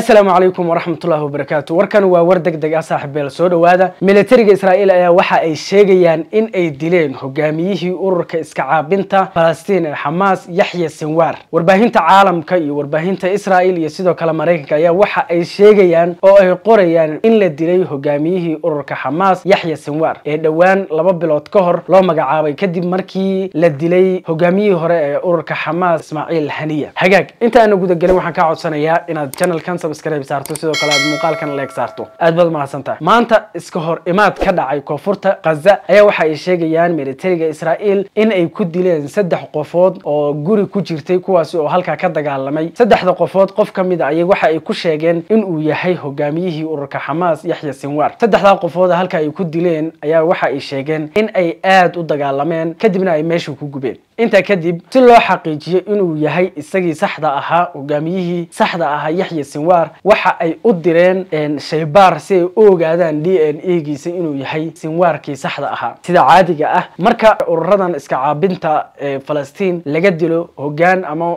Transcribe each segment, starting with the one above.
السلام عليكم ورحمة الله وبركاته. وركن ووردك دق صاحب السود وهذا ميليتري إسرائيل أي وحى أي شيء إن أي دلين هجاميه أورك إسكعابنتا فلسطين حماس يحيى السنوار ورباهنت عالم كي ورباهنت إسرائيل يسيدو كلام أمريكا يا وحى أي شيء أو أي قرية إن لدلين هجاميه أورك حماس يحيى السنوار دوان لببلوت كهر لو مجعابي كدي مركي لدلين هجاميه هراء أورك حماس إسماعيل الحنية حقاق أنت أنا جود الجنوب وحنا كعود سنة يا إن الشانل كان سبسكرايب saarto sidoo kale aad muuqaalkan like saarto aad baad mahadsantahay maanta iska hor imaad ka dhacay koonfurta Gaza ayaa waxa ay sheegayaan militariga Israa'iil in ay ku dileen 3 qofood oo guri ku jirtay kuwaas oo halka ka dagaalamay 3 qofood qof kamid ah waxa ay ku sheegeen in uu yahay hogaamiyihii ururka Hamas Yahya Sinwar 3 qofood halka ay ku dileen ayaa waxa ay sheegeen in ay aad u dagaalameen kadibna ay meesha ku gubeen inta kadib si loo xaqiijiyo inuu yahay isagii saxda ahaa hogaamiyihii saxda ahaa Yahya Sinwar waxa ay u direen shaybaar si ay u ogaadaan DNA-giisa inuu yahay Sinwarkii saxda ahaa sida caadiga ah marka ururadan iska caabinta Falastiin laga dilo hogaan ama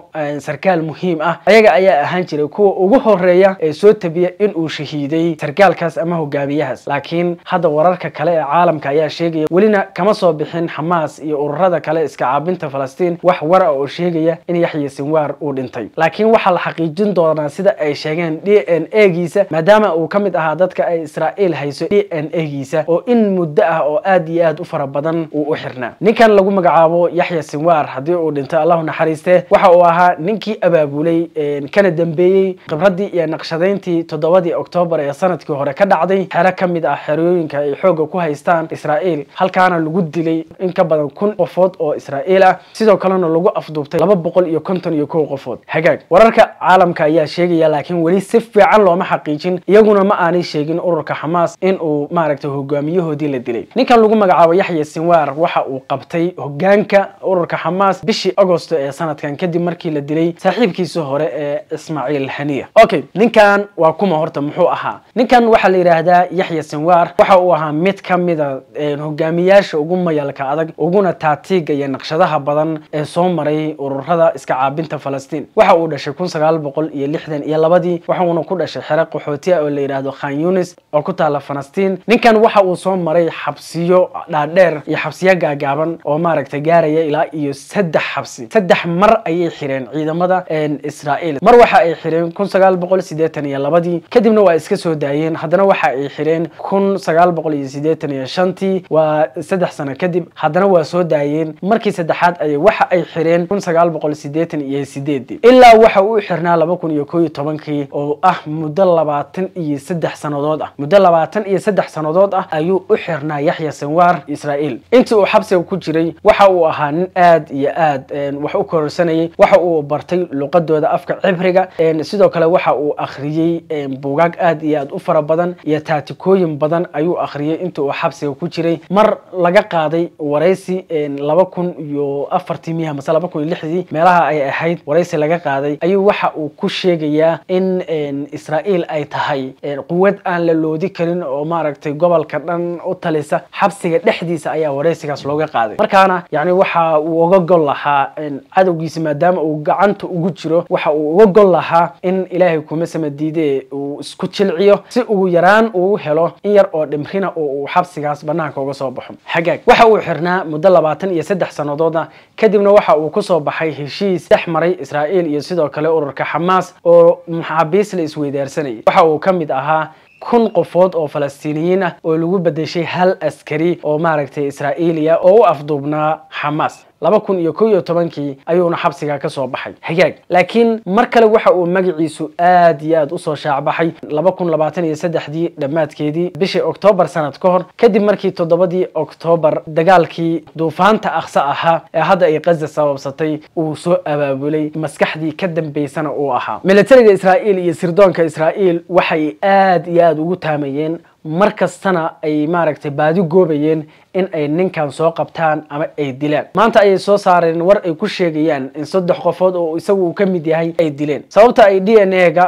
sarkaal muhiim ah ayaga ayaa ahaan jiray kuwa ugu horeeya ee soo tabiya in uu shahiiday sarkaalkaas ama hogaamiyahaas laakiin hadda wararka kale ee caalamka ayaa sheegaya welina kama soo bixin Hamas iyo ururada kale iska caabinta Falastiin wax war oo sheegaya in Yahya Sinwar uu dhintay laakiin waxa la xaqiijin doonaa sida ay sheegeen DNA-giisa maadaama uu kamid ahaa dadka ay Israa'iil hayso DNA-giisa oo in muddo ah oo aad iyo aad u fara badan uu u xirnaa ninkan lagu magacaabo Yahya Sinwar hadii uu dhintay Allahu naxariiste waxa uu ahaa ninkii abaabulay kana dambeeyay qibradii iyo naqshadeyntii 7 Oktoobar ee sanadkii hore ka dhacday xero kamid ah xerooyinka ay xooga ku haystaan Israa'iil halkaana lagu dilay in ka badan 1000 qofood oo Israa'iil ah sidoo kalena lagu afduubtay 251 qofood hagaag wararka caalamka ayaa sheegaya laakiin wali si fiican looma xaqiijin iyaguna ma aanay sheegin ururka Hamas in uu maaragtay hogaamiyahoodii la dilay ninkan lagu magacaabo Yahya Sinwar waxa uu qabtay hogaanka ururka Hamas bishii Agoosto ee sanadkan kadib markii la dilay saaxiibkiisa hore ee Ismaaciil Haniya okay ninkan waa kuma horta muxuu ahaa ninkan waxa la yiraahdaa Yahya Sinwar waxa uu ahaa mid kamid ah hogaamiyaasha ugu mayalka adag uguna taatiga iyo naqshadaha badan ee soo maray ururada iska caabinta Falastiin waxa uu dhashay 1962 waxa uu ku dhashay xero qaxootiga oo la yiraahdo Khan Yunis oo ku taala Falastiin ninkan waxa uu soo maray xabsiyo dhaadheer iyo xabsiyo gaagaaban oo maaragtay gaaraya ilaa iyo 3 xabsi 3 mar ayay xireen ciidamada Israa'iil mar waxa ay xireen 1982 kadibna waa iska soo daayeen haddana waxa ay xireen 1985 waa 3 sano kadib haddana waa soo daayeen markii saddexaad ay waxa ay xireen 1988 ilaa waxa uu xirnaa 2011 oo ah muddo 23 sanadood ah muddo 23 sanadood ah ayuu u xirnaa Yahya Sinwar Israa'iil intii uu xabsiga ku jiray waxa uu ahaa nin aad iyo aad wax u kororsanayay waxa uu bartay luqadooda afka Cibriga sidoo kale waxa uu akhriyay buugaag aad iyo aad u fara badan iyo taatikooyin badan ayuu akhriyay intii uu xabsiga ku jiray mar laga qaaday wareysi 2004 masala 2006 meelaha ay ahayd wareysi laga qaaday ayuu waxa uu ku sheegayaa in Israa'iil ay tahay quwad aan la loodi karin oo maaragtay gobolka dhan u talisa xabsiga dhexdiisa ayaa wareysigaas looga qaaday markaana yaani waxa uu uga gol lahaa cadawgiisa maadaama uu gacanta ugu jiro waxa uu uga gol lahaa in Ilaahay kuma samadiiday uu isku jilciyo si uu yaraan uu helo in yar oo dhimrina oo uu xabsigaas banaanka uga soo baxo xagaag waxa uu xirnaa muddo 23 sanadood kadibna waxa uu ku soo baxay heshiis dhexmaray Israa'iil iyo sidoo kale ururka Hamas oo maxaabiis la isweydaarsanay waxa uu kamid ahaa 1000 qofood oo Falastiiniyiin ah oo lagu bedeshay hal askari oo maaragtay Israa'iiliya oo u afduubnaa Hamas 2011 ayuuna xabsiga ka soo baxay hagaag laakiin mar kale waxa uu magaciisu aad iyo aad u soo shaacbaxay 2023 dhamaadkeedii bishii Oktoobar sanad ka hor kadib markii 7 Oktoobar dagaalkii duufaanta Aqsa ahaa ee hadda ay Gaza sababsatay uu soo abaabulay maskaxdii ka dambeysana uu ahaa militariga Israa'iil iyo sirdoonka Israa'iil waxay aad iyo aad ugu taamayeen markastana ay maaragtay baadi goobayeen in ay ninkan soo qabtaan ama ay dilaan maanta ay soo saareen war ay ku sheegayaan in 3 qofood oo isagu uu ka mid yahay ay dileen sababta ay DNA-ga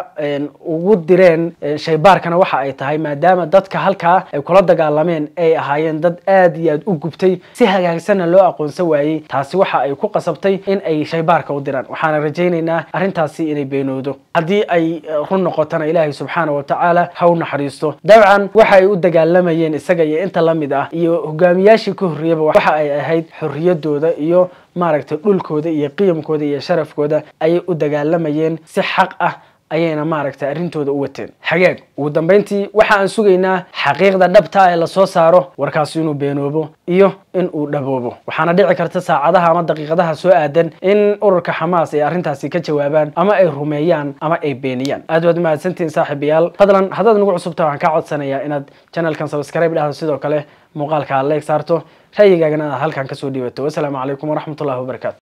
ugu direen shaybaarkana waxa ay tahay maadaama dadka halka ay kula dagaalameen ay ahaayeen dad aad iyo aad u gubtay si hagaagsan loo aqoonsan waayay taasi waxa ay ku qasabtay in ay shaybaarka u diraan waxaan rajaynaynaa arintaasi inay beenoodo hadii ay run noqotana Ilaahay subhanahu wa ta'ala ha u naxariisto dabcan waxa ay u dagaalamayeen isaga iyo inta la mid ah iyo hogaamiyaashii ka horreeyay waxa ay ahayd xorriyadooda iyo maaragtay dhulkooda iyo qiyamkooda iyo sharafkooda ay u dagaalamayeen si xaq ah ayayna maaragtay arintooda u wateen xageed ugu dambeyntii waxa aan sugaynaa xaqiiqda dhabta ah ee la soo saaro warkaas inuu beenoobo iyo in uu dhaboobo waxaana dhici karta saacadaha ama daqiiqadaha soo aadan in ururka Xamaas ay arintaasi ka jawaabaan ama ay rumeeyaan ama ay beeniyaan aad wad mahadsantiin saaxiibayaal fadlan hadaad nagu cusubtaa waxaan ka codsanayaa inaad channelkan subscribe dhahdo sidoo kale muuqaalka like saarto ra'yigaagana halkan ka soo dhiibato wassalaamu calaykum waraxmatullaahi wabarakaatu